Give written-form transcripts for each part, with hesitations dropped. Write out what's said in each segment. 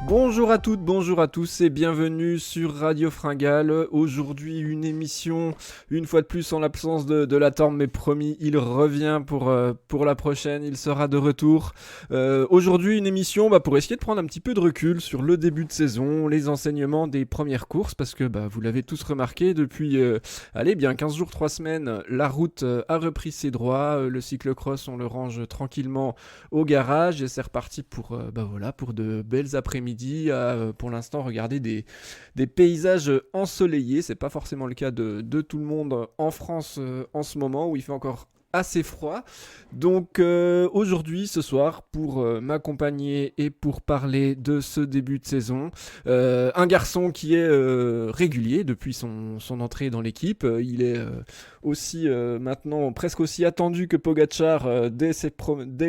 Bonjour à toutes, bonjour à tous et bienvenue sur Radio Fringale. Aujourd'hui une émission, une fois de plus en l'absence de la Torme, mais promis, il revient pour la prochaine, il sera de retour. Aujourd'hui une émission pour essayer de prendre un petit peu de recul sur le début de saison, les enseignements des premières courses, parce que vous l'avez tous remarqué, depuis bien 15 jours, 3 semaines, la route a repris ses droits, le cyclocross on le range tranquillement au garage et c'est reparti pour de belles après-midi à pour l'instant regarder des paysages ensoleillés. C'est pas forcément le cas de tout le monde en France en ce moment où il fait encore assez froid. Donc aujourd'hui, ce soir, pour m'accompagner et pour parler de ce début de saison, un garçon qui est régulier depuis son entrée dans l'équipe. Il est aussi maintenant presque aussi attendu que Pogacar dès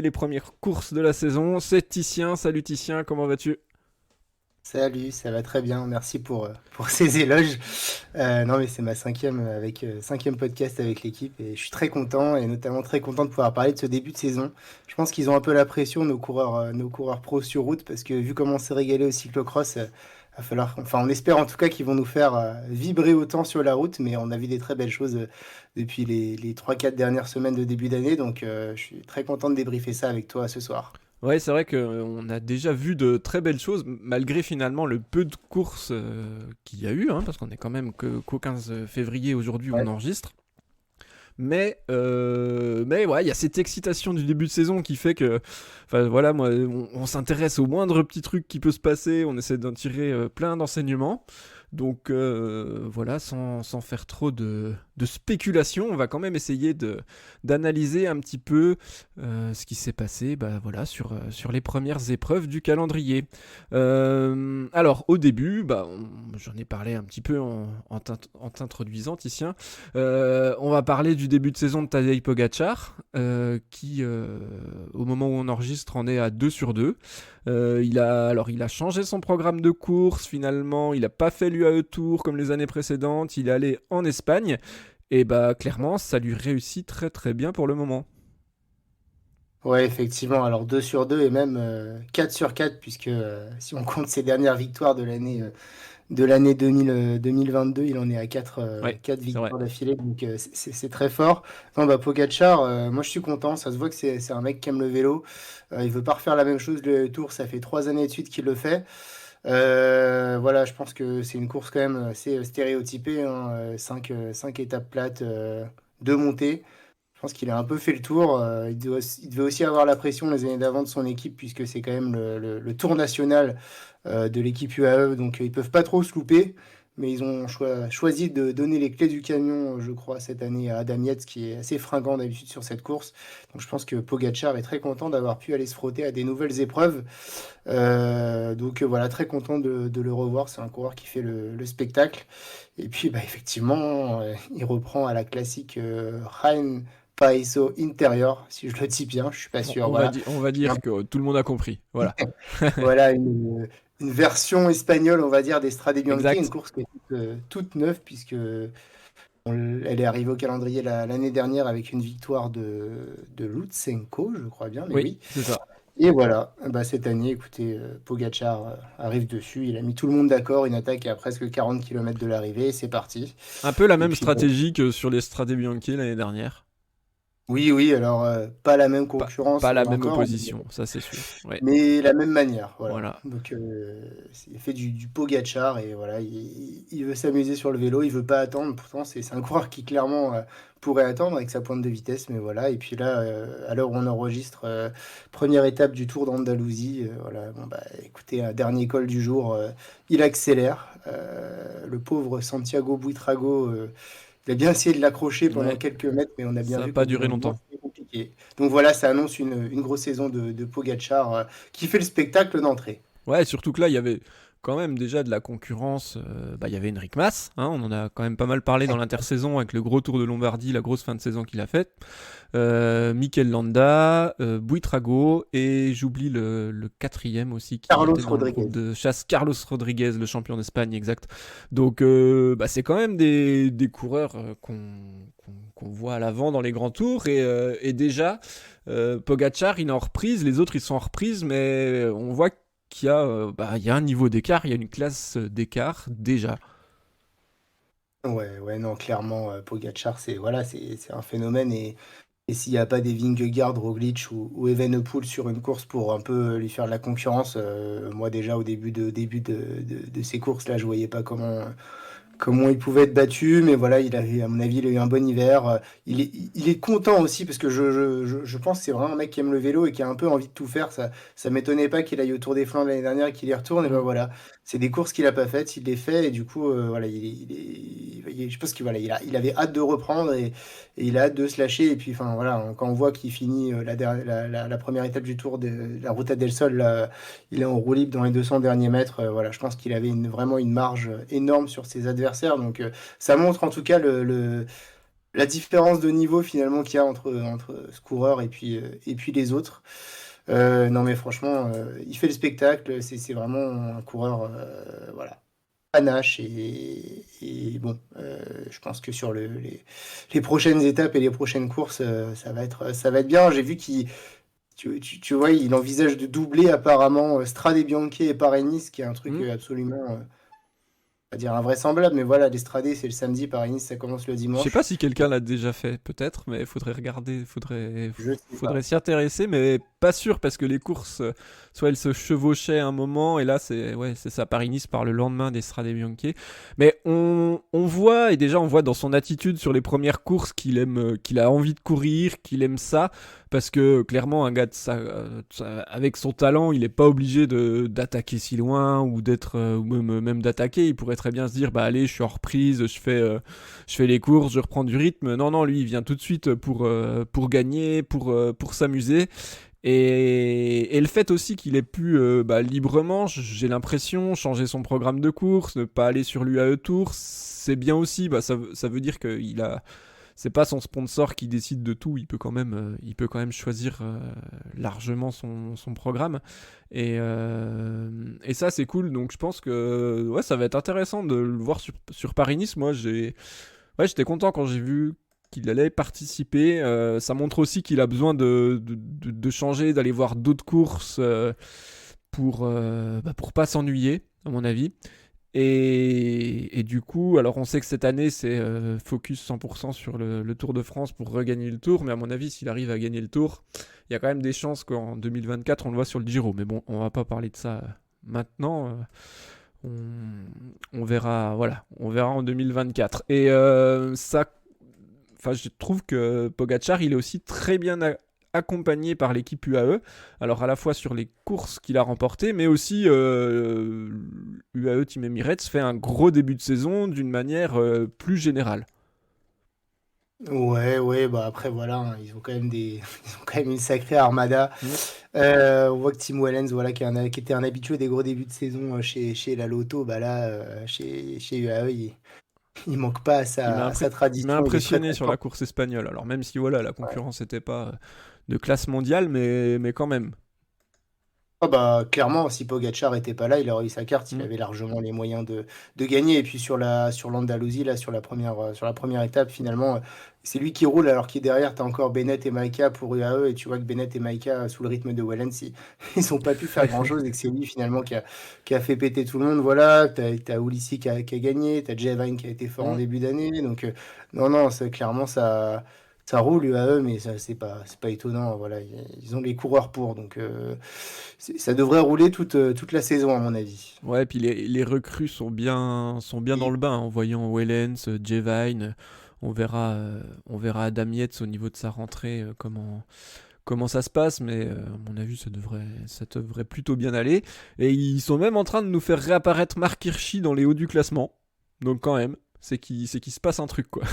les premières courses de la saison. C'est Titien. Salut Titien, comment vas-tu ? Salut, ça va très bien. Merci pour ces éloges. Non, mais c'est ma cinquième podcast avec l'équipe et je suis très content et notamment très content de pouvoir parler de ce début de saison. Je pense qu'ils ont un peu la pression, nos coureurs pros sur route, parce que vu comment on s'est régalé au cyclocross, va falloir, enfin, on espère en tout cas qu'ils vont nous faire vibrer autant sur la route, mais on a vu des très belles choses depuis les 3-4 dernières semaines de début d'année, donc je suis très content de débriefer ça avec toi ce soir. Ouais, c'est vrai qu'on a déjà vu de très belles choses, malgré finalement le peu de courses qu'il y a eu, parce qu'on est quand même qu'au 15 février aujourd'hui où on Ouais. enregistre. Mais ouais, il y a cette excitation du début de saison qui fait que, enfin voilà, moi, on s'intéresse au moindre petit truc qui peut se passer, on essaie d'en tirer plein d'enseignements. Donc voilà, sans faire trop de spéculation, on va quand même essayer d'analyser un petit peu ce qui s'est passé sur les premières épreuves du calendrier. Alors au début, j'en ai parlé un petit peu en t'introduisant, Titien. On va parler du début de saison de Tadej Pogacar, qui au moment où on enregistre en est à 2 sur 2. Il a changé son programme de course finalement, il n'a pas fait l'UAE Tour comme les années précédentes, il est allé en Espagne et clairement ça lui réussit très très bien pour le moment. Ouais, effectivement. Alors 2 sur 2 et même 4 sur 4 puisque si on compte ses dernières victoires de l'année 2022, il en est à 4 Ouais, c'est vrai. victoires d'affilée, donc c'est très fort. Non, Pogacar, moi je suis content, ça se voit que c'est un mec qui aime le vélo. Il veut pas refaire la même chose le Tour, ça fait 3 années de suite qu'il le fait. Voilà, je pense que c'est une course quand même assez stéréotypée, hein, 5 étapes plates, 2 montées. Je pense qu'il a un peu fait le tour. Il devait aussi avoir la pression les années d'avant de son équipe, puisque c'est quand même le tour national de l'équipe UAE. Donc ils peuvent pas trop se louper. Mais ils ont choisi de donner les clés du camion, je crois, cette année à Adam Yates, qui est assez fringant d'habitude sur cette course. Donc je pense que Pogacar est très content d'avoir pu aller se frotter à des nouvelles épreuves. Donc voilà, très content de le revoir. C'est un coureur qui fait le spectacle. Et puis effectivement, il reprend à la classique Jaén Paraíso Interior, si je le dis bien, je suis pas sûr. Voilà, On va Un- dire que tout le monde a compris. Voilà. voilà une version espagnole, on va dire, d'Estrade Bianchi, une Exact. course qui est toute neuve puisque elle est arrivée au calendrier l'année dernière avec une victoire de Lutsenko, je crois bien, mais Oui, oui. c'est ça. Et voilà, cette année, écoutez, Pogacar arrive dessus, il a mis tout le monde d'accord, une attaque à presque 40 km de l'arrivée, et c'est parti. Un peu la Et même puis bon, stratégie que sur les Strade Bianche l'année dernière. oui, oui, alors pas la même Pas, concurrence pas la même encore, opposition, ça c'est sûr. Ouais. mais la même manière, voilà. Voilà. Donc il fait du Pogacar et voilà, il veut s'amuser sur le vélo, il veut pas attendre. Pourtant, c'est un coureur qui clairement pourrait attendre avec sa pointe de vitesse, mais voilà. Et puis là, à l'heure où on enregistre, première étape du Tour d'Andalousie, voilà. Bon écoutez, dernier col du jour, il accélère. Le pauvre Santiago Buitrago, il a bien essayé de l'accrocher pendant Ouais, quelques mètres, mais on a bien ça n'a vu pas qu'au bout duré d'un moment, longtemps. c'était compliqué. Donc voilà, ça annonce une grosse saison de Pogacar qui fait le spectacle d'entrée. Ouais, surtout que là, il y avait quand même déjà de la concurrence. Il y avait Enric Mas, on en a quand même pas mal parlé dans l'intersaison avec le gros Tour de Lombardie, la grosse fin de saison qu'il a faite. Mikel Landa, Buitrago, et j'oublie le quatrième aussi qui était Carlos dans le groupe Rodriguez. de chasse, Carlos Rodriguez, le champion d'Espagne, exact. Donc c'est quand même des coureurs qu'on voit à l'avant dans les grands tours, et déjà, Pogacar, il est en reprise, les autres ils sont en reprise, mais on voit il y a un niveau d'écart, il y a une classe d'écart déjà. Ouais, ouais, non, clairement, Pogacar, c'est un phénomène. Et s'il n'y a pas des Vingegaard, Roglic ou Evenepoel sur une course pour un peu lui faire de la concurrence, moi déjà au début de ces courses-là, je voyais pas comment il pouvait être battu, mais voilà, à mon avis, il a eu un bon hiver. Il est content aussi parce que je pense que c'est vraiment un mec qui aime le vélo et qui a un peu envie de tout faire. Ça m'étonnait pas qu'il aille au Tour des Flandres l'année dernière et qu'il y retourne. Et ben Mm. voilà, c'est des courses qu'il a pas faites, il les fait et du coup, voilà, je pense qu'il voilà, il avait hâte de reprendre et il a hâte de se lâcher. Et puis, enfin voilà, quand on voit qu'il finit la première étape du Tour de la Ruta del Sol, là, il est en roue libre dans les 200 derniers mètres. Voilà, je pense qu'il avait vraiment une marge énorme sur ses adversaires. Donc, ça montre en tout cas la différence de niveau finalement qu'il y a entre ce coureur et puis les autres. Non, mais franchement, il fait le spectacle. C'est vraiment un coureur, voilà, panache. Et bon, je pense que sur les prochaines étapes et les prochaines courses, ça va être bien. J'ai vu tu vois, il envisage de doubler apparemment Strade Bianche et Paris-Nice, qui est un truc Mm. absolument, pas dire invraisemblable, mais voilà, les Stradés, c'est le samedi, Paris-Nice, ça commence le Je sais pas dimanche. si quelqu'un l'a déjà fait, peut-être, mais il faudrait regarder, Je sais faudrait pas. s'y intéresser, mais pas sûr parce que les courses, soit elles se chevauchaient un moment, et là c'est ça, Paris-Nice par le lendemain des Strade Bianche. Mais on voit, et déjà on voit dans son attitude sur les premières courses qu'il a envie de courir, qu'il aime ça, parce que clairement un gars avec son talent, il est pas obligé d'attaquer si loin ou d'être ou même d'attaquer. Il pourrait très bien se dire bah allez, je suis en reprise, je fais les courses, je reprends du rythme. Non, non, lui, il vient tout de suite pour gagner, pour s'amuser. Et le fait aussi qu'il ait pu librement, j'ai l'impression, changer son programme de course, ne pas aller sur l'UAE Tour, c'est bien aussi. Ça veut dire qu'il a, c'est pas son sponsor qui décide de tout. Il peut quand même choisir largement son programme. Et ça, c'est cool. Donc, je pense que ouais, ça va être intéressant de le voir sur Paris-Nice. Ouais, j'étais content quand j'ai vu qu'il allait participer. Ça montre aussi qu'il a besoin de changer, d'aller voir d'autres courses pour pas s'ennuyer, à mon avis. Et du coup, alors on sait que cette année c'est focus 100% sur le Tour de France pour regagner le Tour, mais à mon avis, s'il arrive à gagner le Tour, il y a quand même des chances qu'en 2024 on le voit sur le Giro. Mais bon, on va pas parler de ça maintenant. On verra, voilà, on verra en 2024. Enfin, je trouve que Pogacar, il est aussi très bien accompagné par l'équipe UAE. Alors à la fois sur les courses qu'il a remportées, mais aussi UAE Team Emirates fait un gros début de saison d'une manière plus générale. Ouais, ouais, bah après, voilà, hein, ils ont quand même ils ont quand même une sacrée armada. Mm. On voit que Tim Wellens, voilà, qui était un habitué des gros débuts de saison chez la Lotto, bah là, chez UAE, il manque pas à sa Il m'a tradition. Il est très impressionné très sur la fort. course espagnole. Alors même si voilà, la concurrence n'était pas de classe mondiale, mais quand même. Ah bah, clairement, si Pogacar était pas là, il aurait eu sa carte, il Mm. avait largement les moyens de gagner. Et puis sur l'Andalousie, là, sur la première étape, finalement, c'est lui qui roule alors qu'il est derrière, tu as encore Bennett et Maïka pour UAE, et tu vois que Bennett et Maïka, sous le rythme de Wellens, ils ont pas pu faire grand-chose, et que c'est lui finalement qui a fait péter tout le monde. Voilà, t'as Ulissi qui a gagné, t'as Jevine qui a été fort en Mm. début d'année. Donc, non, non, c'est clairement ça roule UAE, mais ça, c'est pas étonnant. Voilà, ils ont les coureurs pour, donc ça devrait rouler toute la saison, à mon avis. Ouais, puis les recrues sont bien dans Et le bain, en voyant Wellens, Jevine. On verra Adam Yates au niveau de sa rentrée, comment ça se passe, mais à mon avis, ça devrait plutôt bien aller. Et ils sont même en train de nous faire réapparaître Mark Hirschi dans les hauts du classement. Donc quand même, c'est qu'il se passe un truc, quoi.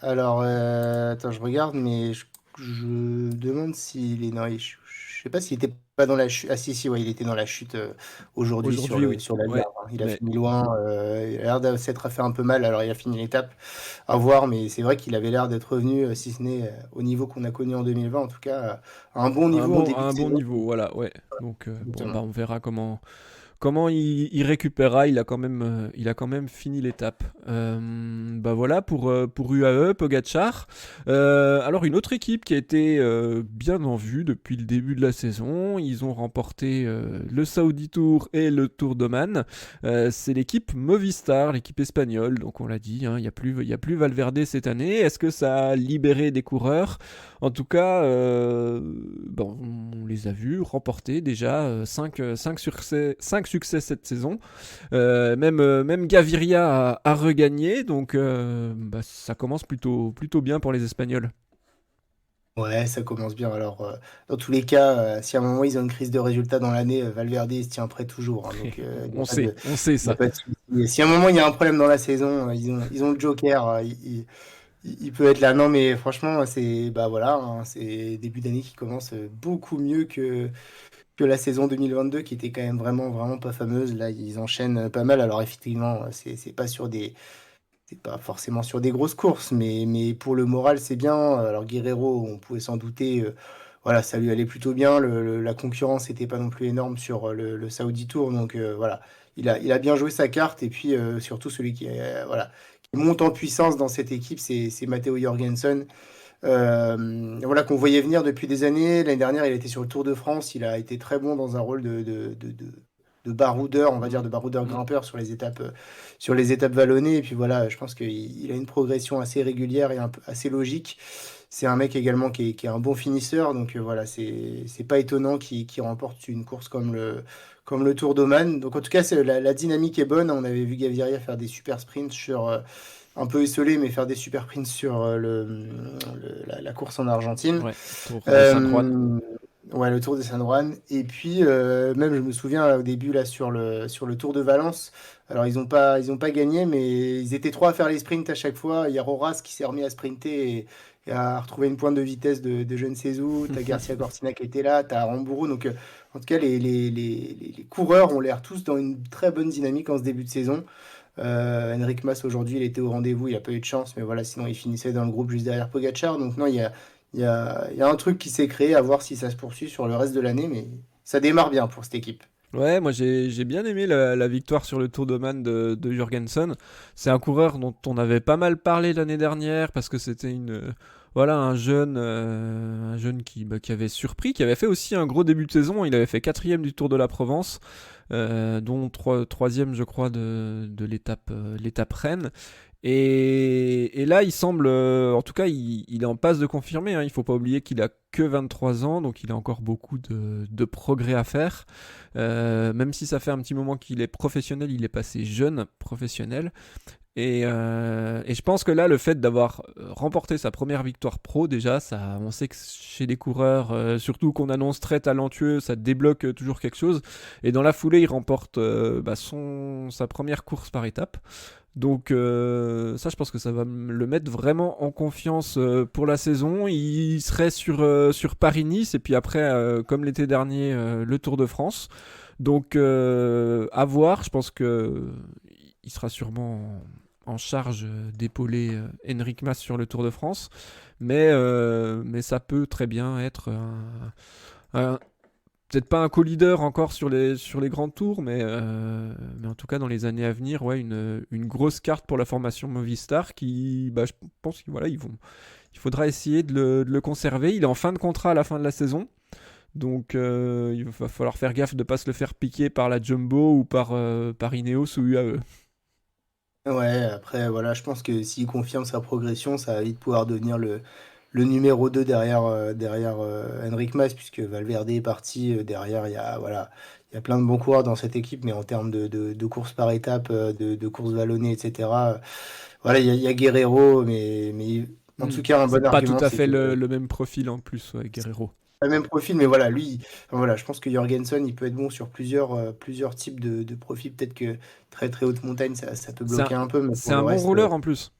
alors, attends, je regarde, mais je demande s'il est. Non, je sais pas s'il était pas dans la chute. Ah, si, si, ouais, il était dans la chute aujourd'hui sur Aujourd'hui, oui. sur l'Algarve, Ouais, hein. Il a mais fini loin. Il a l'air de s'être fait un peu mal. Alors, il a fini l'étape à voir, mais c'est vrai qu'il avait l'air d'être revenu, si ce n'est au niveau qu'on a connu en 2020, en tout cas, à un bon niveau en à début de un bon saison. niveau, voilà, ouais. Donc bon, Exactement. bah on verra comment il récupérera. Il a quand même fini l'étape. Bah voilà pour UAE, Pogacar. Alors une autre équipe qui a été bien en vue depuis le début de la saison. Ils ont remporté le Saudi Tour et le Tour d'Oman. C'est l'équipe Movistar, l'équipe espagnole. Donc on l'a dit, hein, il y a plus Valverde cette année. Est-ce que ça a libéré des coureurs? En tout cas, bon, on les a vus remporter déjà 5 succès cette saison. Même Gaviria a regagné, donc bah, ça commence plutôt bien pour les Espagnols. Ouais, ça commence bien. Alors, dans tous les cas, si à un moment ils ont une crise de résultats dans l'année, Valverde il se tient prêt toujours, hein, donc il n'y a pas On sait y a ça. pas de souci. Et si à un moment il y a un problème dans la saison, ils ont le Joker, il peut être là. Non, mais franchement, c'est bah voilà, hein, c'est début d'année qui commence beaucoup mieux que la saison 2022 qui était quand même vraiment pas fameuse. Là, ils enchaînent pas mal. Alors effectivement, c'est pas forcément sur des grosses courses, mais pour le moral, c'est bien. Alors Guerrero, on pouvait s'en douter. Voilà, ça lui allait plutôt bien. La concurrence n'était pas non plus énorme sur le Saudi Tour. Donc voilà, il a bien joué sa carte. Et puis surtout, celui voilà, qui monte en puissance dans cette équipe, c'est Matteo Jorgensen. Voilà, qu'on voyait venir depuis des années. L'année dernière, il était sur le Tour de France. Il a été très bon dans un rôle de baroudeur, on va dire, Mm, de baroudeur mm. grimpeur sur les étapes vallonnées. Et puis voilà, je pense qu'il a une progression assez régulière et assez logique. C'est un mec également qui est un bon finisseur. Donc voilà, c'est pas étonnant qu'il remporte une course comme le Tour d'Oman. Donc en tout cas, la dynamique est bonne. On avait vu Gaviria faire des super sprints un peu esselé, mais faire des super sprints sur la course en Argentine. Ouais, Tour de San Juan. Euh, ouais, le Tour de San Juan. Et puis, même, je me souviens au début, là, sur le Tour de Valence. Alors, ils ont pas gagné, mais ils étaient trois à faire les sprints à chaque fois. Il y a Roras qui s'est remis à sprinter et à retrouver une pointe de vitesse de Jeune Sezou. T'as Garcia Cortina qui était là, t'as Aramburu. Donc, en tout cas, les coureurs ont l'air tous dans une très bonne dynamique en ce début de saison. Enric Mas aujourd'hui, il était au rendez-vous, il a pas eu de chance, mais voilà, sinon il finissait dans le groupe juste derrière Pogacar. Donc non, il y a un truc qui s'est créé, à voir si ça se poursuit sur le reste de l'année, mais ça démarre bien pour cette équipe. Ouais, moi j'ai bien aimé la victoire sur le Tour d'Oman de Jorgensen. C'est un coureur dont on avait pas mal parlé l'année dernière parce que c'était voilà un jeune qui avait surpris, qui avait fait aussi un gros début de saison. Il avait fait quatrième du Tour de la Provence, dont troisième je crois de l'étape Rennes. Et là, il semble, en tout cas, il est en passe de confirmer, hein. Il faut pas oublier qu'il a que 23 ans, donc il a encore beaucoup de progrès à faire. Même si ça fait un petit moment qu'il est professionnel, il est passé jeune professionnel. Et je pense que là, le fait d'avoir remporté sa première victoire pro, déjà, ça, on sait que chez les coureurs, surtout qu'on annonce très talentueux, ça débloque toujours quelque chose. Et dans la foulée, il remporte bah, sa première course par étape. Donc ça, je pense que ça va le mettre vraiment en confiance pour la saison. Il serait sur Paris-Nice et puis après, comme l'été dernier, le Tour de France. Donc à voir, je pense que il sera sûrement en charge d'épauler Enric Mas sur le Tour de France. Mais ça peut très bien être un, peut-être pas un co-leader encore sur les grands tours, mais en tout cas dans les années à venir, ouais, une grosse carte pour la formation Movistar qui, bah, je pense qu'il voilà, il faudra essayer de le conserver. Il est en fin de contrat à la fin de la saison, donc il va falloir faire gaffe de ne pas se le faire piquer par la Jumbo ou par Ineos ou UAE. Ouais, après, voilà, je pense que s'il confirme sa progression, ça va vite pouvoir devenir le numéro 2 derrière Enric Mas, puisque Valverde est parti. Derrière, voilà, il y a plein de bons coureurs dans cette équipe, mais en termes de courses par étape, de courses vallonnées, etc., voilà, il y a Guerrero, mais en tout cas, un bon C'est pas tout argument, à c'est fait que le même profil en plus, ouais, Guerrero. pas le même profil, mais voilà, lui, enfin, voilà, je pense que Jorgensen, il peut être bon sur plusieurs types de profils. Peut-être que très haute montagne, ça peut C'est un, bloquer un peu, mais c'est pour un le bon reste. rouleur en plus.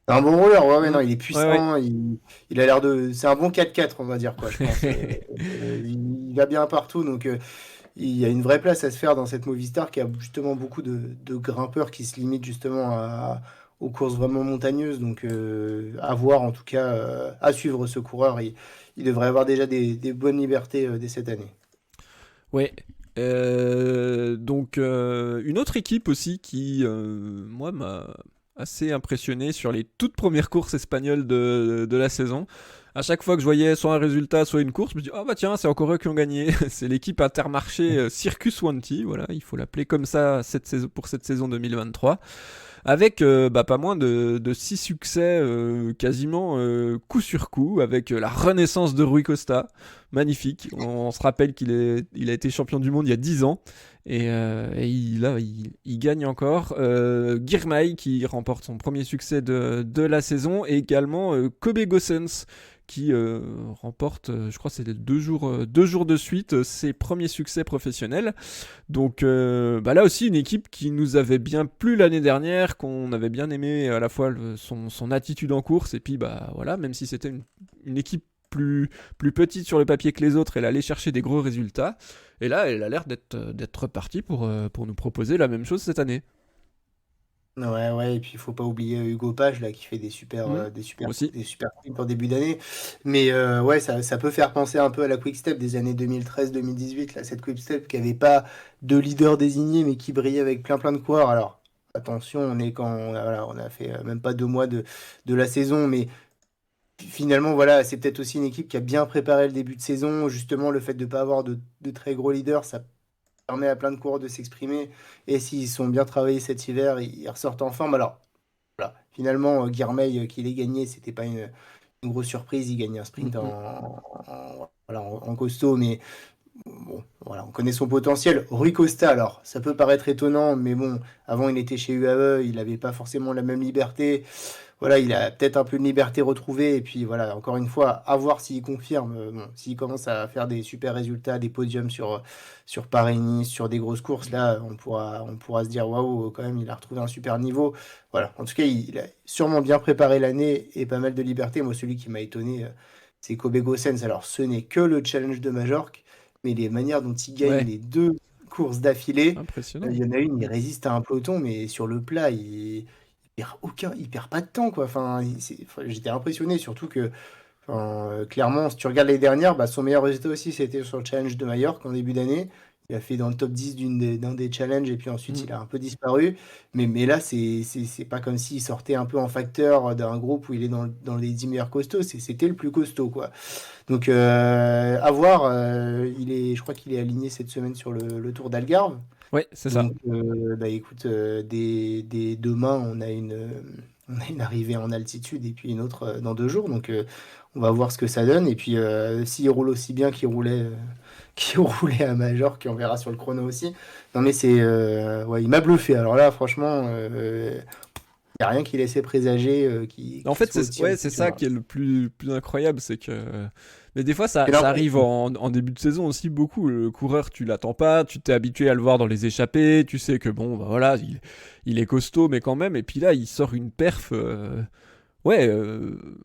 C'est un bon rouleur, ouais, ouais, Mm. non, il est Ouais, ouais. puissant, il a l'air de. C'est un bon 4x4, on va dire, quoi, je pense. Il va bien partout, donc il y a une vraie place à se faire dans cette Movistar qui a justement beaucoup de grimpeurs qui se limitent justement aux courses vraiment montagneuses. Donc à voir, en tout cas, à suivre ce coureur. Il devrait avoir déjà des bonnes libertés dès cette année. Ouais. Donc une autre équipe aussi qui, moi, m'a assez impressionné sur les toutes premières courses espagnoles de la saison. À chaque fois que je voyais soit un résultat, soit une course, je me dis, oh bah tiens, c'est encore eux qui ont gagné. C'est l'équipe Intermarché Circus Wanty, voilà, il faut l'appeler comme ça pour cette saison 2023 avec pas moins de 6 succès quasiment coup sur coup, avec la renaissance de Rui Costa, magnifique. On se rappelle il a été champion du monde il y a 10 ans, et il gagne encore. Girmay qui remporte son premier succès de la saison, et également Kobe Gossens qui remporte, je crois que c'était 2 jours de suite, ses premiers succès professionnels. Donc là aussi une équipe qui nous avait bien plu l'année dernière, qu'on avait bien aimé à la fois son attitude en course, et puis voilà, même si c'était une équipe plus petite sur le papier que les autres, elle allait chercher des gros résultats, et là elle a l'air d'être repartie pour nous proposer la même chose cette année. Ouais, ouais, et puis il faut pas oublier Hugo Page là qui fait Aussi. des super clips en début d'année. Mais ouais, ça peut faire penser un peu à la Quick Step des années 2013-2018, là, cette Quick Step qui avait pas de leader désigné mais qui brillait avec plein de coureurs. Alors attention, voilà, on a fait même pas 2 mois de la saison, mais finalement voilà, c'est peut-être aussi une équipe qui a bien préparé le début de saison. Justement, le fait de pas avoir de très gros leaders, ça permet à plein de coureurs de s'exprimer. Et s'ils sont bien travaillés cet hiver, ils ressortent en forme. Alors, voilà. Finalement, Guermeil, qu'il ait gagné, c'était pas une grosse surprise. Il gagne un sprint Mm, voilà, en costaud, mais bon, voilà, on connaît son potentiel. Rui Costa, alors, ça peut paraître étonnant, mais bon, avant, il était chez UAE, il n'avait pas forcément la même liberté. Voilà, il a peut-être un peu de liberté retrouvée. Et puis voilà, encore une fois, à voir s'il confirme. Bon, s'il commence à faire des super résultats, des podiums sur Paris-Nice, sur des grosses courses, là, on pourra se dire waouh, quand même, il a retrouvé un super niveau. Voilà, en tout cas, il a sûrement bien préparé l'année et pas mal de liberté. Moi, celui qui m'a étonné, c'est Kobe Gossens. Alors, ce n'est que le challenge de Majorque, mais les manières dont il gagne ouais, les 2 courses d'affilée, il impressionnant. y en a une, il résiste à un peloton, mais sur le plat, il perd pas de temps, quoi. Enfin, j'étais impressionné, surtout que, enfin, clairement, si tu regardes les dernières, son meilleur résultat aussi, c'était sur le challenge de Majorque en début d'année. Il a fait dans le top 10 d'un des challenges, et puis ensuite, Mm. il a un peu disparu. Mais là, c'est pas comme s'il sortait un peu en facteur d'un groupe où il est dans les 10 meilleurs costauds. C'était le plus costaud, quoi. Donc, à voir. Je crois qu'il est aligné cette semaine sur le Tour d'Algarve. Ouais, c'est ça. Donc, écoute, dès demain, on a une arrivée en altitude et puis une autre dans 2 jours. Donc, on va voir ce que ça donne. Et puis, s'il roule aussi bien qu'il roulait, qu'il roulait à Majorque, on verra sur le chrono aussi. Non, mais ouais, il m'a bluffé. Alors là, franchement, il n'y a rien qui laissait présager En qui fait, soit aussi c'est ça impressionnant. qui est le plus incroyable, c'est que. Mais des fois, C'est ça arrive l'impression. en début de saison aussi beaucoup. Le coureur, tu l'attends pas, tu t'es habitué à le voir dans les échappées, tu sais que bon, voilà, il est costaud, mais quand même. Et puis là, il sort une perf, ouais,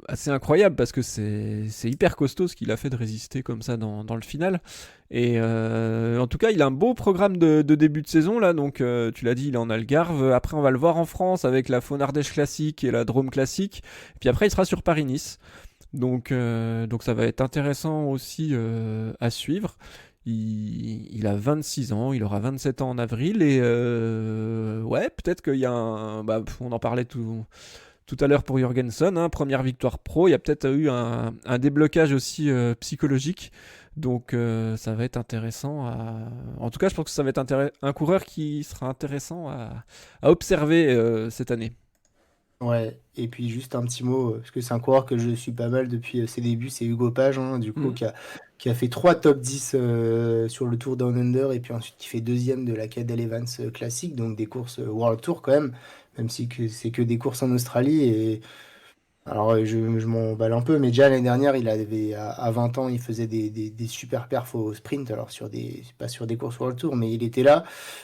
assez incroyable parce que c'est hyper costaud ce qu'il a fait de résister comme ça dans le final. Et en tout cas, il a un beau programme de début de saison là. Donc, tu l'as dit, il est en Algarve. Après, on va le voir en France avec la Faune Ardèche Classique et la Drôme Classique. Et puis après, il sera sur Paris-Nice. Donc ça va être intéressant aussi à suivre. Il a 26 ans, il aura 27 ans en avril. Et ouais, peut-être qu'il y a on en parlait tout à l'heure pour Jorgensen, hein, première victoire pro. Il y a peut-être eu un déblocage aussi psychologique. Donc ça va être intéressant En tout cas, je pense que ça va être un coureur qui sera intéressant à observer cette année. Ouais, et puis juste un petit mot, parce que c'est un coureur que je suis pas mal depuis ses débuts, c'est Hugo Page, hein, du coup, Mm. qui a fait 3 top 10 sur le Tour Down Under, et puis ensuite qui fait deuxième de la Cadel Evans classique, donc des courses World Tour quand même si c'est que des courses en Australie. Et alors, je m'emballe un peu, mais déjà l'année dernière, à 20 ans, il faisait des super perfs au sprint, alors pas sur des courses World Tour, mais il était là.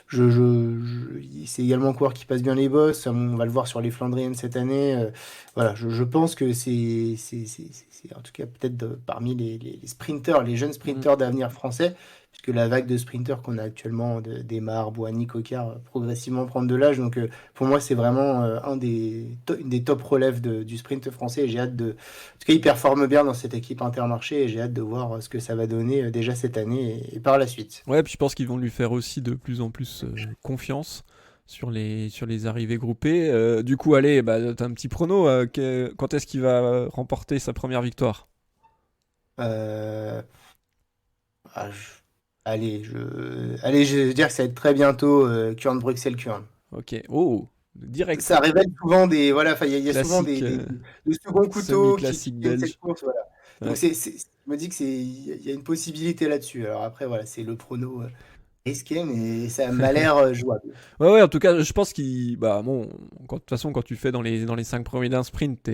C'est également un coureur qui passe bien les bosses. On va le voir sur les Flandriennes cette année. Voilà, je pense que c'est en tout cas peut-être parmi les sprinteurs, les jeunes Mm. sprinteurs d'avenir français. puisque la vague de sprinters qu'on a actuellement, Desmar, Boigny, Coquard, progressivement prendre de l'âge. Donc pour moi, c'est vraiment une des top relèves du sprint français. Et j'ai hâte de. En tout cas, il performe bien dans cette équipe Intermarché et j'ai hâte de voir ce que ça va donner déjà cette année et par la suite. Ouais, puis je pense qu'ils vont lui faire aussi de plus en plus confiance sur les arrivées groupées. Du coup, allez, bah, t'as un petit prono. Quand est-ce qu'il va remporter sa première victoire? Euh, ah, allez, je vais dire que ça va être très bientôt Kurn Bruxelles-Kurn. Ok. Oh, direct. Ça révèle souvent des. Voilà, enfin, il y a souvent Classique, des seconds couteaux qui semi-classique gagnent cette belge. course. Voilà. Donc, Ouais. je me dis il y a une possibilité là-dessus. Alors après, voilà, c'est le prono risqué, mais ça m'a l'air jouable. Ouais, ouais, en tout cas, je pense qu'il. Bah, bon, de toute façon, quand tu fais dans les 5 premiers d'un sprint,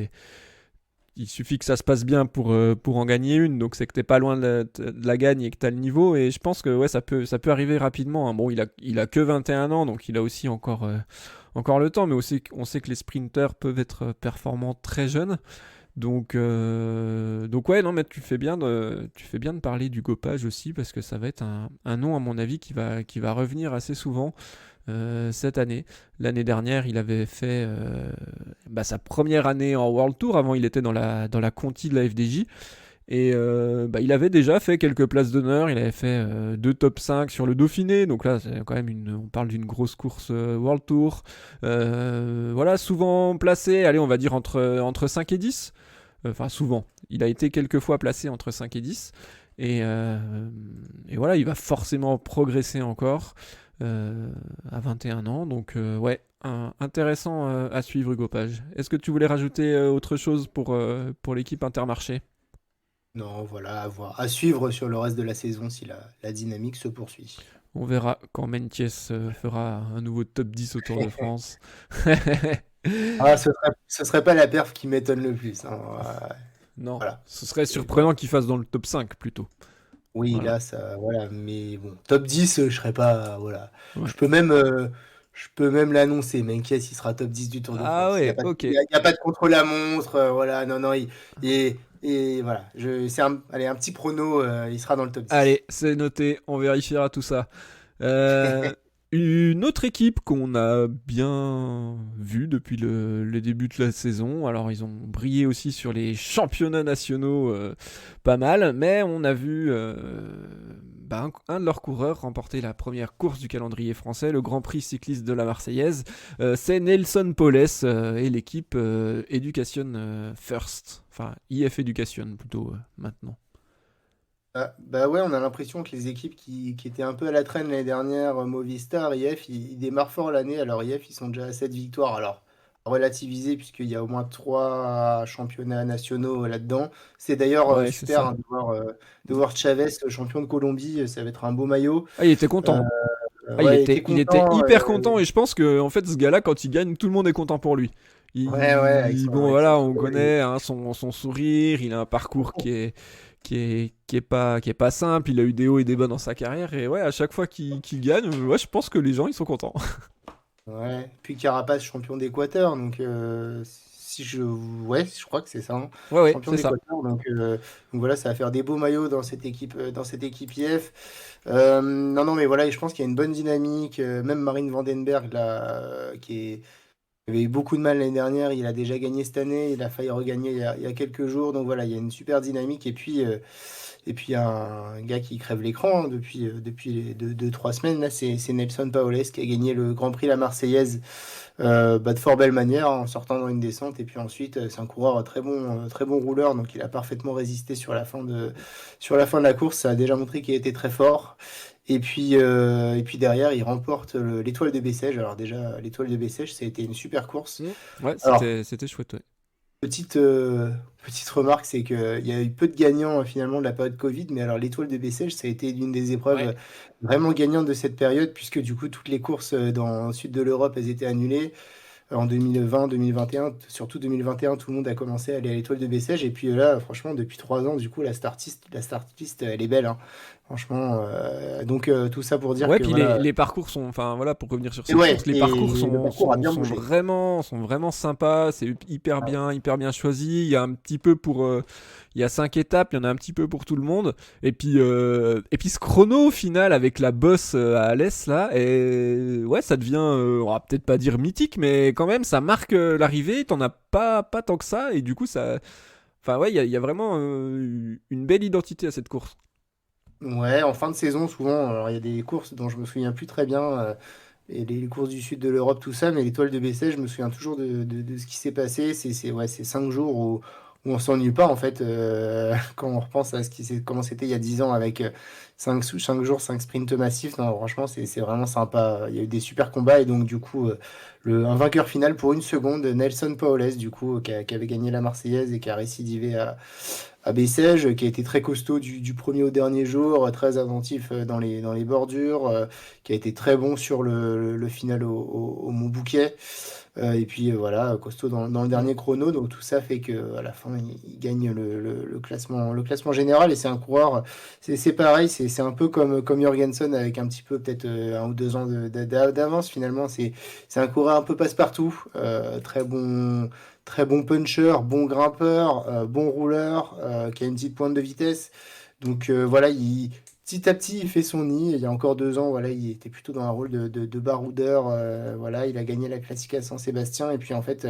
il suffit que ça se passe bien pour en gagner une. Donc, c'est que t'es pas loin de la gagne et que t'as le niveau. Et je pense que ouais, ça peut arriver rapidement, hein. Bon, il a que 21 ans, donc il a aussi encore le temps. Mais aussi, on sait que les sprinters peuvent être performants très jeunes. Donc ouais, non, mais tu fais bien de parler du Gopage aussi parce que ça va être un nom à mon avis qui va revenir assez souvent cette année. L'année dernière, il avait fait sa première année en World Tour. Avant, il était dans la Conti de la FDJ. Et il avait déjà fait quelques places d'honneur. Il avait fait deux top 5 sur le Dauphiné. Donc là, c'est quand même on parle d'une grosse course World Tour. Voilà, souvent placé, allez, on va dire entre 5 et 10. Enfin, souvent. Il a été quelques fois placé entre 5 et 10. Et voilà, il va forcément progresser encore à 21 ans. Donc, ouais, intéressant à suivre, Hugo Page. Est-ce que tu voulais rajouter autre chose pour l'équipe Intermarché? Non, voilà, à voir. À suivre sur le reste de la saison si la dynamique se poursuit. On verra quand Mentiès fera un nouveau top 10 au Tour de France. Ah, ce serait pas la perf qui m'étonne le plus, hein. Non, Voilà. ce serait surprenant qu'il fasse dans le top 5 plutôt. Oui, Voilà. là, ça, voilà. Mais bon, top 10, je serais pas, voilà. Ouais. Je peux même, je peux même l'annoncer. Menkes, il sera top 10 du Tour de Ah France. ouais, ok. Il y a pas de contre-la-montre, voilà. Non, non, et voilà. Allez, un petit prono, il sera dans le top 10. Allez, c'est noté, on vérifiera tout ça. Euh, une autre équipe qu'on a bien vue depuis le début de la saison. Alors, ils ont brillé aussi sur les championnats nationaux pas mal, mais on a vu un de leurs coureurs remporter la première course du calendrier français, le Grand Prix cycliste de la Marseillaise. C'est Nelson Poles et l'équipe Education First, enfin IF Education plutôt maintenant. Ah, bah ouais, on a l'impression que les équipes qui étaient un peu à la traîne l'année dernière, Movistar, IF, ils démarrent fort l'année. Alors IF, ils sont déjà à 7 victoires. Alors, relativisé, puisqu'il y a au moins 3 championnats nationaux là-dedans. C'est d'ailleurs Ouais, c'est super ça. hein, de voir Chavez, champion de Colombie. Ça va être un beau maillot. Ah, il était Euh, content. Ah, ouais, il était il était content. hyper content et je pense que en fait ce gars-là quand il gagne tout le monde est content pour lui. Ouais, ouais, Bon avec son voilà on pseudo, connaît hein, son sourire, il a un parcours qui est pas simple, il a eu des hauts et des bas dans sa carrière et ouais à chaque fois qu'il gagne, ouais je pense que les gens ils sont contents. Ouais. Puis Carapace, champion d'Équateur. Donc, si je. Ouais, je crois que c'est ça, hein. Ouais ouais Champion c'est ça. d'Équateur. Donc voilà, ça va faire des beaux maillots dans cette équipe IF. Non, non, mais voilà, et je pense qu'il y a une bonne dynamique. Même Marine Vandenberg, là, qui avait eu beaucoup de mal l'année dernière, il a déjà gagné cette année. Il a failli regagner il y a quelques jours. Donc voilà, il y a une super dynamique. Et puis, il y a un gars qui crève l'écran hein, depuis les 3 semaines. Là, c'est Nelson Paoles qui a gagné le Grand Prix La Marseillaise de fort belle manière en sortant dans une descente. Et puis ensuite, c'est un coureur très bon rouleur. Donc, il a parfaitement résisté sur la fin de la course. Ça a déjà montré qu'il était très fort. Et puis derrière, il remporte l'étoile de Bessèges. Alors, déjà, l'étoile de Bessèges, ça a été une super course. Mm. Ouais Alors, c'était chouette ouais. Petite, petite remarque, c'est qu'il y a eu peu de gagnants finalement de la période Covid, mais alors l'étoile de Bessèges, ça a été l'une des épreuves Ouais. vraiment gagnantes de cette période, puisque du coup toutes les courses dans le sud de l'Europe, elles étaient annulées en 2020, 2021, surtout 2021, tout le monde a commencé à aller à l'étoile de Bessèges, et puis là, franchement, depuis 3 ans, du coup, la start list, elle est belle, hein. Franchement, donc tout ça pour dire Ouais, que puis voilà. les parcours sont, enfin voilà, pour revenir sur Et cette ouais, course, les parcours et le parcours a bien bougé. sont vraiment sympas, c'est Ouais. hyper bien choisi. Il y a un petit peu pour, il y a 5 étapes, il y en a un petit peu pour tout le monde. Et puis ce chrono au final avec la bosse à Alès là, et ouais, ça devient, on va peut-être pas dire mythique, mais quand même, ça marque l'arrivée. T'en as pas tant que ça, et du coup ça, enfin ouais, il y a vraiment une belle identité à cette course. Ouais, en fin de saison, souvent, alors il y a des courses dont je me souviens plus très bien, et les courses du sud de l'Europe, tout ça, mais l'étoile de Bessèges, je me souviens toujours de ce qui s'est passé. Ouais, c'est 5 jours où on s'ennuie pas, en fait, quand on repense à comment c'était il y a 10 ans avec 5 jours, 5 sprints massifs. Non, franchement, c'est vraiment sympa. Il y a eu des super combats, et donc, du coup, un vainqueur final pour une seconde, Nelson Paoles, du coup, qui avait gagné la Marseillaise et qui a récidivé à Bessèges, qui a été très costaud du premier au dernier jour, très attentif dans les bordures, qui a été très bon sur le final au Montbouquet. Et puis voilà, costaud dans le Mm. dernier chrono. Donc tout ça fait que à la fin, il gagne le classement général. Et c'est un coureur, c'est pareil, c'est un peu comme Jorgensen avec un petit peu peut-être 1 ou 2 ans d'avance. Finalement, c'est un coureur un peu passe-partout, très bon puncher, bon grimpeur, bon rouleur, qui a une petite pointe de vitesse. Donc voilà, petit à petit, il fait son nid. Il y a encore 2 ans, voilà, il était plutôt dans un rôle de baroudeur. Voilà, il a gagné la Classica à San-Sébastien. Et puis en fait,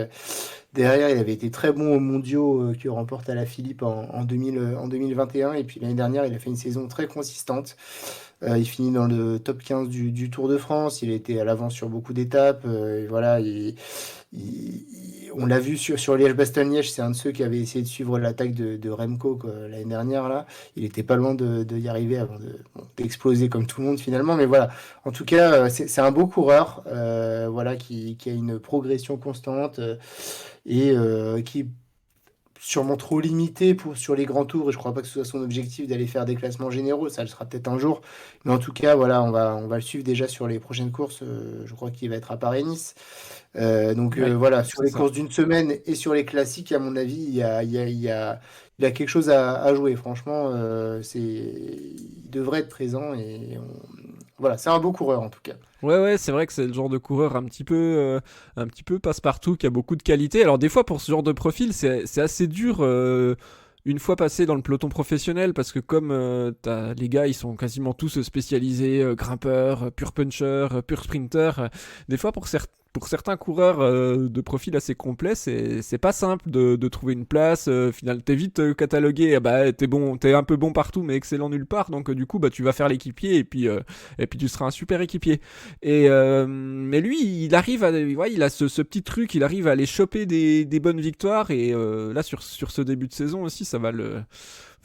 derrière, il avait été très bon aux mondiaux qu'il remporte à la Philippe en 2000, en 2021. Et puis l'année dernière, il a fait une saison très consistante. Il finit dans le top 15 du Tour de France. Il a été à l'avance sur beaucoup d'étapes. Et voilà, on l'a vu sur Liège-Bastogne-Liège. C'est un de ceux qui avait essayé de suivre l'attaque de Remco quoi, l'année dernière. Là. Il était pas loin de y arriver avant d'exploser comme tout le monde finalement. Mais voilà, en tout cas, c'est un beau coureur, voilà, qui a une progression constante, et qui est sûrement trop limité sur les grands tours. Et je crois pas que ce soit son objectif d'aller faire des classements généraux. Ça le sera peut-être un jour. Mais en tout cas, voilà, on va le suivre déjà sur les prochaines courses. Je crois qu'il va être à Paris-Nice. Donc Ouais, voilà, sur c'est les ça. courses d'une semaine et sur les classiques, à mon avis, il a quelque chose à jouer. Franchement, il devrait être présent. Et voilà, c'est un beau coureur en tout cas. Ouais, c'est vrai que c'est le genre de coureur un petit peu passe-partout, qui a beaucoup de qualité. Alors des fois, pour ce genre de profil, c'est assez dur une fois passé dans le peloton professionnel, parce que comme les gars, ils sont quasiment tous spécialisés grimpeurs, pur puncher, pur sprinter. Des fois, pour certains coureurs de profil assez complet, c'est pas simple de trouver une place. Final, t'es vite catalogué, ah bah t'es bon, t'es un peu bon partout, mais excellent nulle part. Donc du coup, bah tu vas faire l'équipier, et puis tu seras un super équipier. Mais lui, il arrive ouais, il a ce petit truc, il arrive à aller choper des bonnes victoires. Et là, sur ce début de saison aussi, ça va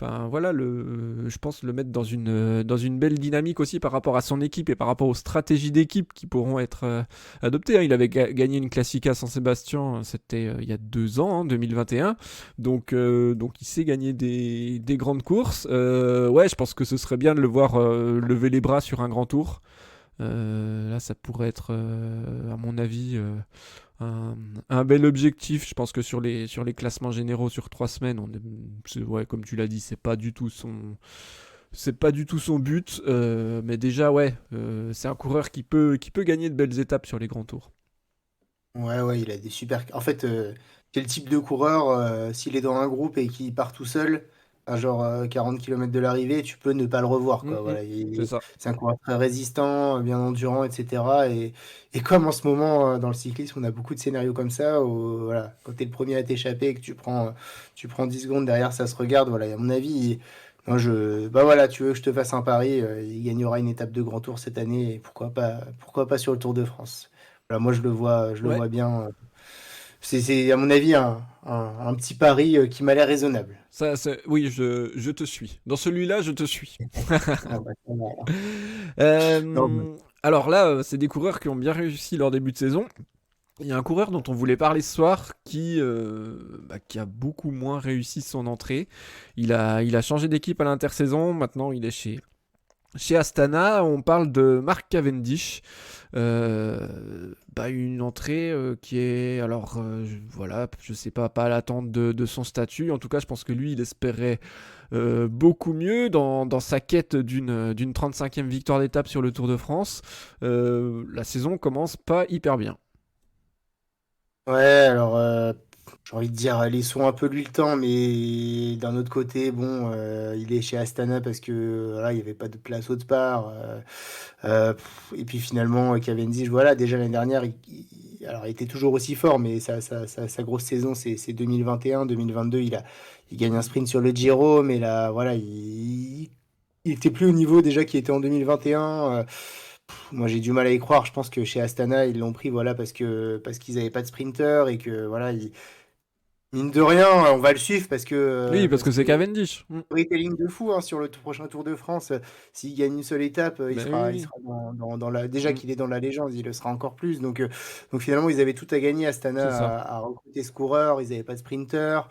enfin voilà, je pense le mettre dans une belle dynamique aussi par rapport à son équipe et par rapport aux stratégies d'équipe qui pourront être adoptées. Hein. Il avait gagné une Classica à San-Sébastien, c'était il y a 2 ans, hein, 2021. Donc il sait gagner des grandes courses. Ouais, je pense que ce serait bien de le voir lever les bras sur un grand tour. Là, ça pourrait être, à mon avis, un, un bel objectif. Je pense que sur les classements généraux sur 3 semaines, ouais, comme tu l'as dit, c'est pas du tout son but. Mais déjà, ouais, c'est un coureur qui peut gagner de belles étapes sur les grands tours. Ouais, ouais, il a des super. En fait, c'est le type de coureur, s'il est dans un groupe et qu'il part tout seul, à genre 40 km de l'arrivée, tu peux ne pas le revoir, quoi. Mhm, Voilà, c'est ça. c'est un coureur très résistant, bien endurant, etc. Et comme en ce moment, dans le cyclisme, on a beaucoup de scénarios comme ça, où, voilà, quand tu es le premier à t'échapper et que tu prends 10 secondes derrière, ça se regarde. Voilà, et à mon avis, moi, bah voilà, tu veux que je te fasse un pari, il gagnera une étape de grand tour cette année, et pourquoi pas sur le Tour de France. Voilà, moi, je le Ouais, vois bien. C'est, à mon avis, un petit pari qui m'a l'air raisonnable. oui, je te suis. Dans celui-là, je te suis. Ah bah, ça va. Non, mais- Alors là, c'est des coureurs qui ont bien réussi leur début de saison. Il y a un coureur dont on voulait parler ce soir qui a beaucoup moins réussi son entrée. Il a changé d'équipe à l'intersaison. Maintenant, il est chez Chez Astana, on parle de Mark Cavendish. Une entrée qui est, alors voilà, je sais pas à l'attente de son statut. En tout cas, je pense que lui, il espérait beaucoup mieux dans sa quête d'une 35e victoire d'étape sur le Tour de France. La saison commence pas hyper bien. Ouais, alors j'ai envie de dire, laissons un peu lui le temps, mais d'un autre côté, bon, il est chez Astana parce que voilà, il n'y avait pas de place autre part. Et puis finalement, Cavendish, voilà, déjà l'année dernière, alors, il était toujours aussi fort, mais sa grosse saison, c'est 2021. 2022, il gagne un sprint sur le Giro, mais là, voilà, il était plus au niveau déjà qu'il était en 2021. Moi, j'ai du mal à y croire. Je pense que chez Astana, ils l'ont pris, voilà, parce qu'ils n'avaient pas de sprinter et que voilà, mine de rien, on va le suivre Oui, parce parce que que c'est Cavendish. Mm. storytelling de fou hein, sur le prochain Tour de France. S'il gagne une seule étape, Ben oui, il oui. sera dans la. Déjà Mm. qu'il est dans la légende, il le sera encore plus. Donc finalement, ils avaient tout à gagner, C'est ça. Astana, à recruter ce coureur. Ils n'avaient pas de sprinter.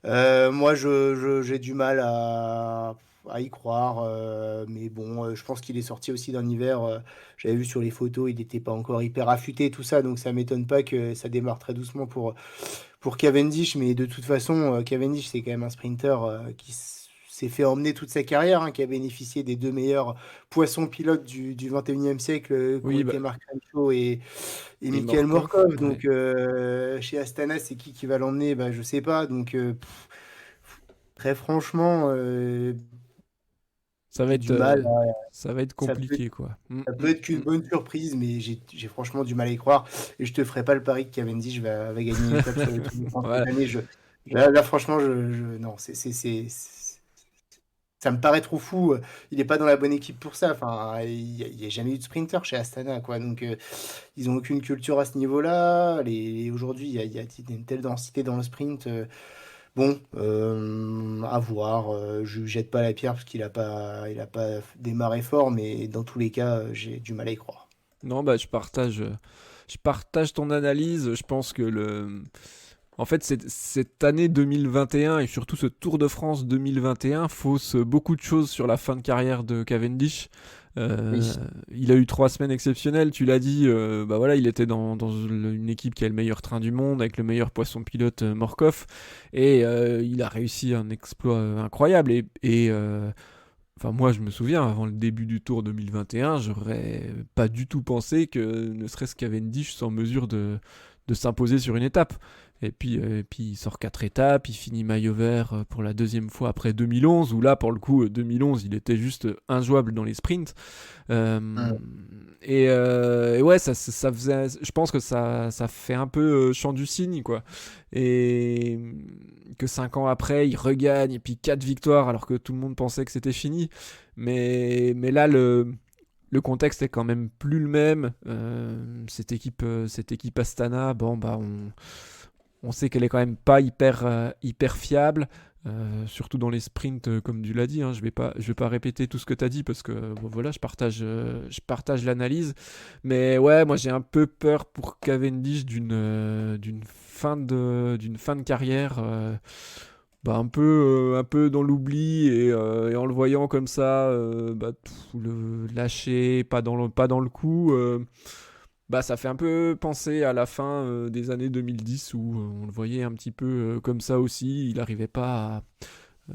Moi, j'ai du mal à y croire. Mais bon, je pense qu'il est sorti aussi d'un hiver. J'avais vu sur les photos, il n'était pas encore hyper affûté, tout ça. Donc ça m'étonne pas que ça démarre très doucement pour Cavendish, mais de toute façon, Cavendish, c'est quand même un sprinter s'est fait emmener toute sa carrière, hein, qui a bénéficié des deux meilleurs poissons pilotes du 21e siècle, qui ont Oui, été Marc Renshaw et et Michael Morkov, Morkov. ouais. Donc, chez Astana, c'est qui va l'emmener? Bah, je sais pas. Donc, très franchement, Ça va j'ai être, du mal. ça va être Ça peut, compliqué, quoi. Mm, ça peut mm, être qu'une mm. bonne surprise, mais j'ai franchement du mal à y croire. Et je te ferai pas le pari que Cavendish va gagner une étape sur le Tour de France Ouais. cette année. Là, franchement, non, ça me paraît trop fou. Il n'est pas dans la bonne équipe pour ça. Enfin, il n'y a jamais eu de sprinter chez Astana, quoi. Donc, ils n'ont aucune culture à ce niveau-là. Aujourd'hui, il y a une telle densité dans le sprint. Bon, à voir. Je jette pas la pierre parce il a pas démarré fort, mais dans tous les cas, j'ai du mal à y croire. Non, je partage ton analyse. Je pense que en fait, cette année 2021 et surtout ce Tour de France 2021 fausse beaucoup de choses sur la fin de carrière de Cavendish. Euh, Oui. il a eu 3 semaines exceptionnelles, tu l'as dit. Bah voilà, il était dans une équipe qui a le meilleur train du monde avec le meilleur poisson pilote Morkov et il a réussi un exploit incroyable. Enfin, moi, je me souviens, avant le début du Tour 2021, j'aurais pas du tout pensé que ne serait-ce Cavendish soit en mesure de s'imposer sur une étape. Et puis, il sort 4 étapes, il finit maillot vert pour la deuxième fois après 2011, où là, pour le coup, 2011, il était juste injouable dans les sprints. Euh, Mm. et ouais, ça faisait, je pense que ça fait un peu chant du cygne, quoi. Et que 5 ans après, il regagne, et puis 4 victoires, alors que tout le monde pensait que c'était fini. Mais là, le contexte est quand même plus le même. Cette équipe Astana, bon, bah, on sait qu'elle est quand même pas hyper fiable. Surtout dans les sprints, comme tu l'as dit, hein, je vais pas répéter tout ce que tu as dit parce que bon, voilà, je partage l'analyse. Mais ouais, moi j'ai un peu peur pour Cavendish d'une fin de carrière un peu dans l'oubli et en le voyant comme ça, le lâcher, pas dans le coup. Ça fait un peu penser à la fin des années 2010 où on le voyait un petit peu comme ça aussi. Il n'arrivait pas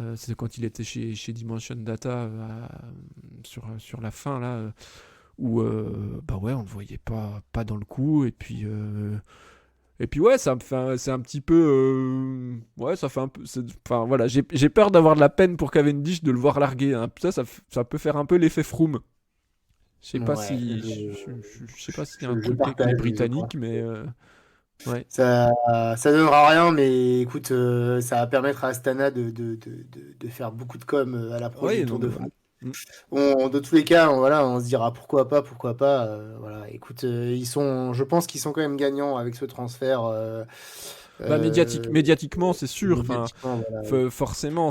à. C'est quand il était chez Dimension Data sur la fin là où bah ouais on le voyait pas dans le coup et puis ouais c'est un petit peu ouais ça fait un peu enfin voilà j'ai peur d'avoir de la peine pour Cavendish de le voir larguer hein. Ça peut faire un peu l'effet Froome. Ouais, Je sais pas s'il y a un je truc avec les partage, je pense. Britanniques, mais ouais. Ça, ça donnera rien, mais écoute, ça va permettre à Astana de faire beaucoup de com à l'approche du Ouais, non, Tour mais de voilà. France. Mm. De tous les cas, voilà, on se dira pourquoi pas, pourquoi pas. Voilà, écoute, je pense qu'ils sont quand même gagnants avec ce transfert. Bah, Euh, médiatiquement, c'est sûr. Enfin, Médiatiquement, voilà. forcément,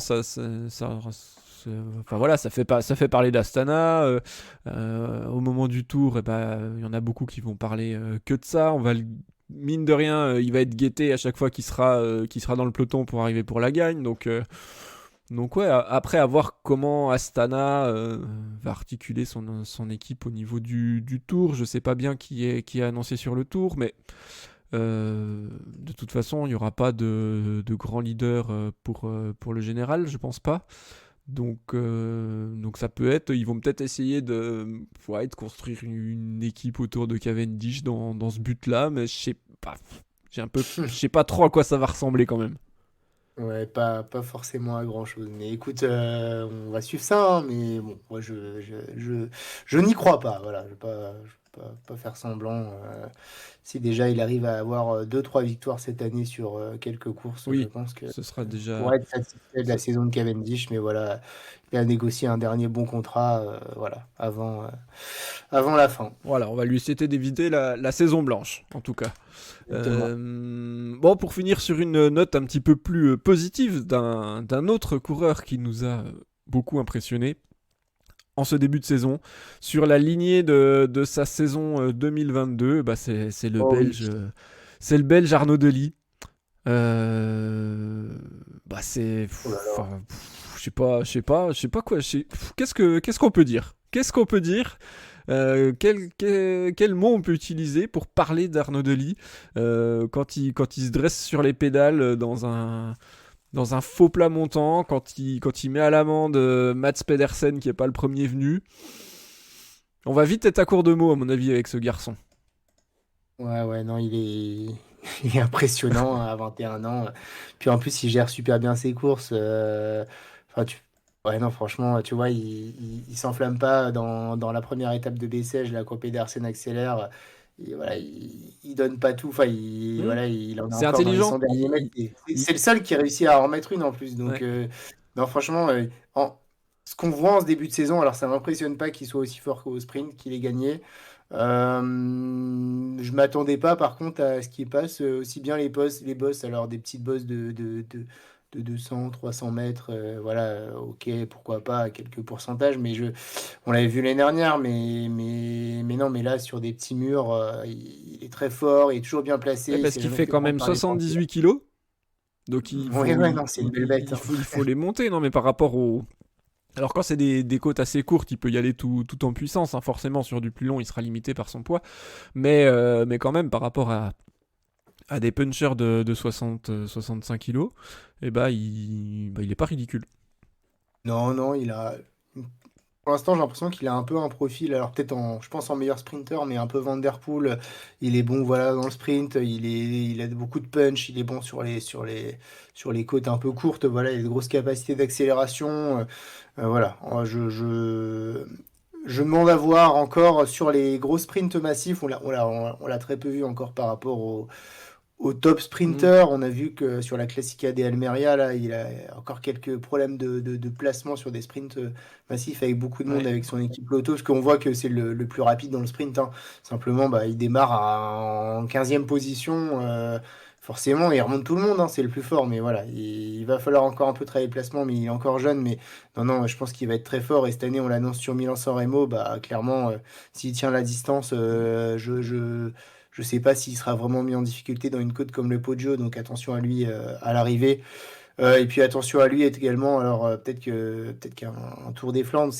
enfin voilà, ça fait parler d'Astana. Au moment du tour, et ben, il y en a beaucoup qui vont parler que de ça. Mine de rien, il va être guetté à chaque fois qu'il sera dans le peloton pour arriver pour la gagne. Donc, Donc ouais, après à voir comment Astana va articuler son équipe au niveau du tour. Je sais pas bien qui est annoncé sur le tour, mais de toute façon, il n'y aura pas de grand leader pour le général, je pense pas. Donc ça peut être, ils vont peut-être essayer de construire une équipe autour de Cavendish dans ce but-là, mais je sais pas, je sais pas trop à quoi ça va ressembler quand même. Ouais, pas forcément à grand-chose. Mais écoute, on va suivre ça, hein, mais bon, moi je n'y crois pas. Voilà, je vais pas faire semblant. Si déjà il arrive à avoir deux, trois victoires cette année sur quelques courses, je Oui, pense que ce sera déjà. pourrait être satisfait de la ce- saison de Cavendish. Mais voilà, il a négocié un dernier bon contrat, voilà, avant la fin. Voilà, on va lui essayer d'éviter la saison blanche, en tout cas. Exactement. Bon, pour finir sur une note un petit peu plus positive d'un autre coureur qui nous a beaucoup impressionné en ce début de saison. Sur la lignée de sa saison 2022, bah c'est le Oh oui. Belge, c'est le Belge Arnaud Delis. Bah c'est, Oh là là. enfin, je sais pas quoi. Qu'est-ce qu'on peut dire? Qu'est-ce qu'on peut dire? Quel mot on peut utiliser pour parler d'Arnaud Delis quand il se dresse sur les pédales dans un faux plat montant, quand il met à l'amende Mats Pedersen qui est pas le premier venu? On va vite être à court de mots à mon avis avec ce garçon. Ouais, ouais, non, il est impressionnant hein, à 21 ans. Puis en plus, il gère super bien ses courses. Enfin, ouais, non, franchement, tu vois, il s'enflamme pas dans la première étape de Bessèges, là, quand Pedersen accélère. Voilà, il donne pas tout. Enfin, Hmm. voilà, il en a C'est encore dans les intelligent. 100 derniers mètres. C'est Il- le seul qui réussit à en remettre une en plus. Donc, ouais. non, franchement, ce qu'on voit en ce début de saison, alors ça m'impressionne pas qu'il soit aussi fort qu'au sprint, qu'il ait gagné. Je m'attendais pas par contre à ce qu'il passe aussi bien les bosses, alors des petites bosses de 200, 300 mètres, voilà, ok, pourquoi pas, à quelques pourcentages, on l'avait vu l'année dernière, mais non, mais là, sur des petits murs, il est très fort, il est toujours bien placé, Ouais, il parce s'est qu'il jamais fait fait quand prendre même par les frontières. 78 kilos. Donc il Oui, faut, ouais, il, non, c'est une belle il- bête, il hein. faut, il faut les monter, non, mais par rapport au. Alors quand c'est des côtes assez courtes, il peut y aller tout en puissance, hein. Forcément sur du plus long, il sera limité par son poids, mais quand même par rapport à des punchers de 65 kilos, et il est pas ridicule. Non, non, pour l'instant, j'ai l'impression qu'il a un peu un profil, alors peut-être je pense en meilleur sprinter, mais un peu Van Der Poel. Il est bon, voilà, dans le sprint. Il a beaucoup de punch. Il est bon sur les côtes un peu courtes. Voilà, il a de grosses capacités d'accélération. Voilà. Je demande à voir encore sur les gros sprints massifs. On l'a très peu vu encore par rapport au top Mm. sprinter. On a vu que sur la Classica des Almeria, là, il a encore quelques problèmes de placement sur des sprints massifs avec beaucoup de monde Ouais. avec son équipe Lotto, parce qu'on voit que c'est le plus rapide dans le sprint, hein. Simplement, bah, il démarre en 15e position. Forcément, il remonte tout le monde, hein, c'est le plus fort. Mais voilà, il va falloir encore un peu travailler le placement, mais il est encore jeune. Mais non, non, je pense qu'il va être très fort. Et cette année, on l'annonce sur Milan-San Remo. Bah, clairement, s'il tient la distance, je sais pas s'il sera vraiment mis en difficulté dans une côte comme le Poggio, donc attention à lui à l'arrivée. Et puis attention à lui également. Alors peut-être qu'un un Tour des Flandres,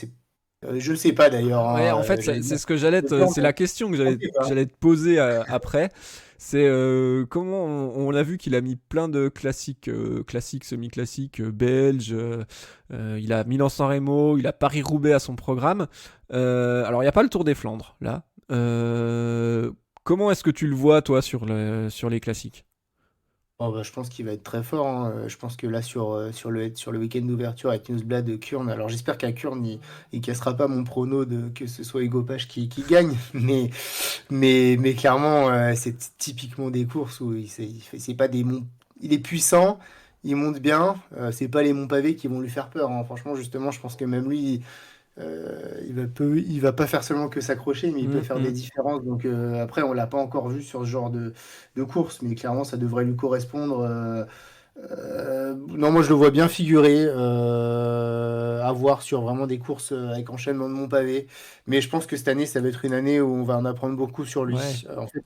je sais pas d'ailleurs, Ouais, hein, en fait, j'allais dire c'est ce que j'allais le temps, c'est mais la question que on j'allais sait que pas. j'allais te poser après. C'est comment on a vu qu'il a mis plein de classiques, semi-classiques belges. Il a Milan-San Remo, il a Paris-Roubaix à son programme. Alors il n'y a pas le Tour des Flandres là. Comment est-ce que tu le vois toi sur les classiques? Oh, bah, je pense qu'il va être très fort, hein. Je pense que là sur le week-end d'ouverture avec Newsblad de Kurn, alors j'espère qu'à Kurn il cassera pas mon prono de que ce soit Hugo Page qui gagne, mais clairement c'est typiquement des courses où c'est pas des monts, il est puissant, il monte bien, c'est pas les monts pavés qui vont lui faire peur, hein. Franchement, justement, je pense que même lui, il va pas faire seulement que s'accrocher, mais il peut Mm, faire des mm. différences. Donc après, on l'a pas encore vu sur ce genre de course, mais clairement, ça devrait lui correspondre. Non, moi je le vois bien figurer, à voir sur vraiment des courses avec enchaînement de mont pavé. Mais je pense que cette année, ça va être une année où on va en apprendre beaucoup sur Ouais. lui. En fait,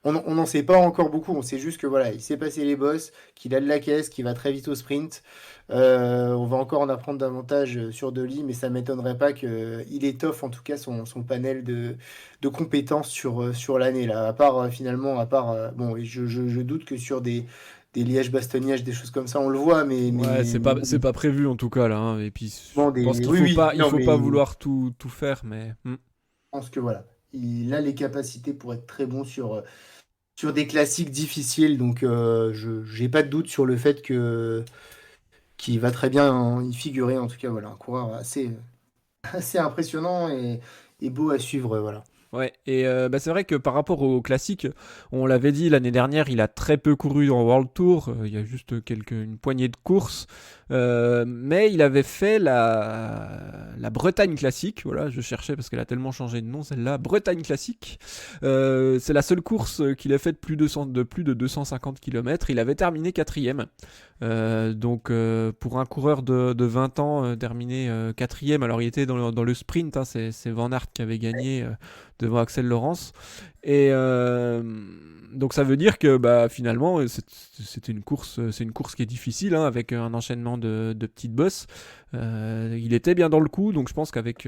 on n'en sait pas encore beaucoup. On sait juste que voilà, il sait passer les bosses, qu'il a de la caisse, qu'il va très vite au sprint. On va encore en apprendre davantage sur Dolly, mais ça m'étonnerait pas qu'il étoffe en tout cas son panel de compétences sur l'année là. À part finalement, bon, et je doute que sur des Liège-Bastogne-Liège, des choses comme ça, on le voit, Ouais, c'est pas prévu en tout cas là, hein. Et puis bon, je pense qu'il oui, faut oui, pas il non, faut mais pas je vouloir tout faire, mais pense que voilà, il a les capacités pour être très bon sur des classiques difficiles, donc je j'ai pas de doute sur le fait que qu'il va très bien y figurer. En tout cas, voilà, un coureur assez impressionnant et beau à suivre, voilà. ouais, et bah, c'est vrai que par rapport au classique, on l'avait dit l'année dernière, il a très peu couru en World Tour, il y a juste une poignée de courses, mais il avait fait la Bretagne classique, voilà, je cherchais parce qu'elle a tellement changé de nom celle-là, Bretagne classique. C'est la seule course qu'il a faite de plus de 250 km, il avait terminé quatrième. Donc pour un coureur de 20 ans, terminé quatrième, alors il était dans le sprint, hein, c'est Van Aert qui avait gagné devant Axel Laurence. Et donc ça veut dire que bah, finalement c'est une course qui est difficile, hein, avec un enchaînement de petites bosses. Il était bien dans le coup, donc je pense avec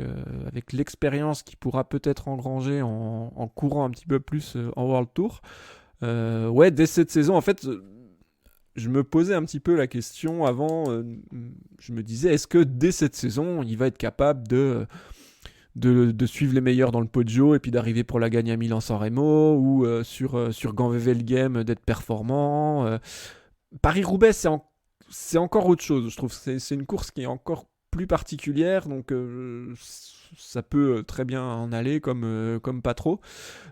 l'expérience qu'il pourra peut-être engranger en courant un petit peu plus en World Tour, ouais, dès cette saison en fait. Je me posais un petit peu la question avant, je me disais, est-ce que dès cette saison, il va être capable de suivre les meilleurs dans le Poggio et puis d'arriver pour la gagne à Milan-San Remo, ou sur Gand-Wevelgem d'être performant. Paris-Roubaix, c'est encore autre chose, je trouve. C'est une course qui est encore plus particulière, donc ça peut très bien en aller comme pas trop.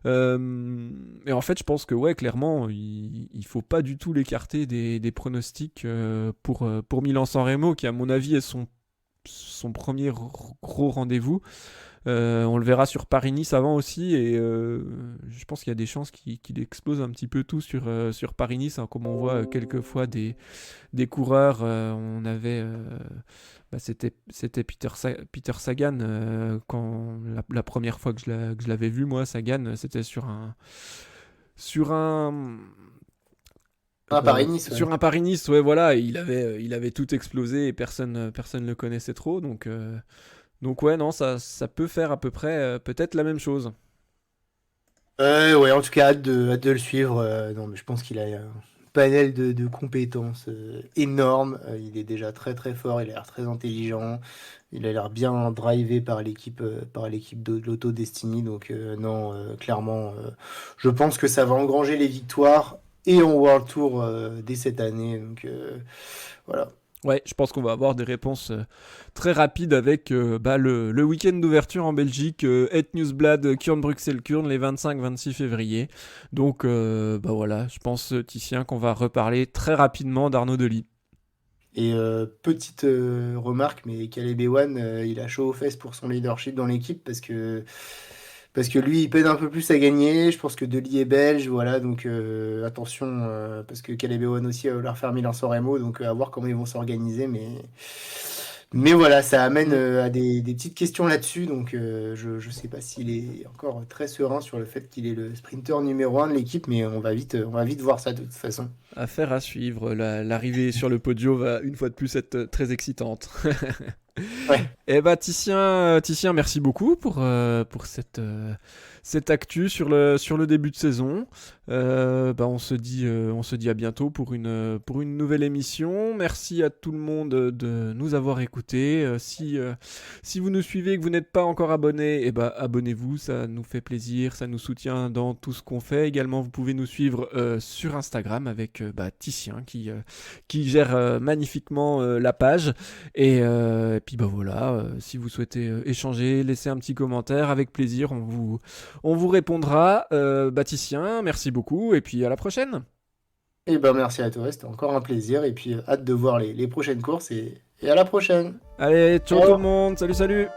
Et en fait, je pense que ouais, clairement, il faut pas du tout l'écarter des pronostics pour Milan-San Remo, qui à mon avis est son premier gros rendez-vous. On le verra sur Paris-Nice avant aussi, et je pense qu'il y a des chances qu'il explose un petit peu tout sur Paris-Nice, hein, comme on voit quelquefois des coureurs. On avait, bah, c'était Peter Sagan, quand la première fois que je l'avais vu, moi, Sagan, c'était sur un Ah, Paris-Nice, ouais. sur un Paris-Nice, ouais, voilà, et il avait tout explosé et personne le connaissait trop, donc ouais, non, ça peut faire à peu près peut-être la même chose. Ouais, en tout cas, hâte de le suivre. Non, mais je pense qu'il a un panel de compétences énorme. Il est déjà très très fort, il a l'air très intelligent. Il a l'air bien drivé par l'équipe de l'Auto Destiny. Donc non, clairement, je pense que ça va engranger les victoires et en World Tour dès cette année. Donc voilà. Ouais, je pense qu'on va avoir des réponses très rapides avec bah, le week-end d'ouverture en Belgique, Het Nieuwsblad, Kurn-Bruxelles-Kurn, les 25-26 février. Donc, bah voilà, je pense, Titien, qu'on va reparler très rapidement d'Arnaud Delis. Et petite remarque, mais Caleb Ewan, il a chaud aux fesses pour son leadership dans l'équipe parce que lui, il peine un peu plus à gagner. Je pense que Deli est belge, voilà, donc attention, parce que Caleb Ewan aussi va leur faire Milan-San Remo, donc à voir comment ils vont s'organiser, mais voilà, ça amène Mm. à des petites questions là-dessus, donc je ne sais pas s'il est encore très serein sur le fait qu'il est le sprinter numéro un de l'équipe, mais on va vite voir ça de toute façon. Affaire à suivre. L'arrivée sur le podio va une fois de plus être très excitante. Ouais. Eh bah Titien, merci beaucoup pour cette actu sur le début de saison. Bah on se dit à bientôt pour une nouvelle émission. Merci à tout le monde de nous avoir écoutés. Si vous nous suivez et que vous n'êtes pas encore abonné, eh bah abonnez-vous, ça nous fait plaisir, ça nous soutient dans tout ce qu'on fait. Également, vous pouvez nous suivre sur Instagram avec bah, Titien qui gère magnifiquement la page. Et puis bah voilà, si vous souhaitez échanger, laisser un petit commentaire, avec plaisir, on vous répondra. Baptistien, merci beaucoup, et puis à la prochaine. Et ben merci à toi, c'était encore un plaisir, et puis hâte de voir les prochaines courses, et à la prochaine. Allez, ciao tout le Ciao. monde, salut salut.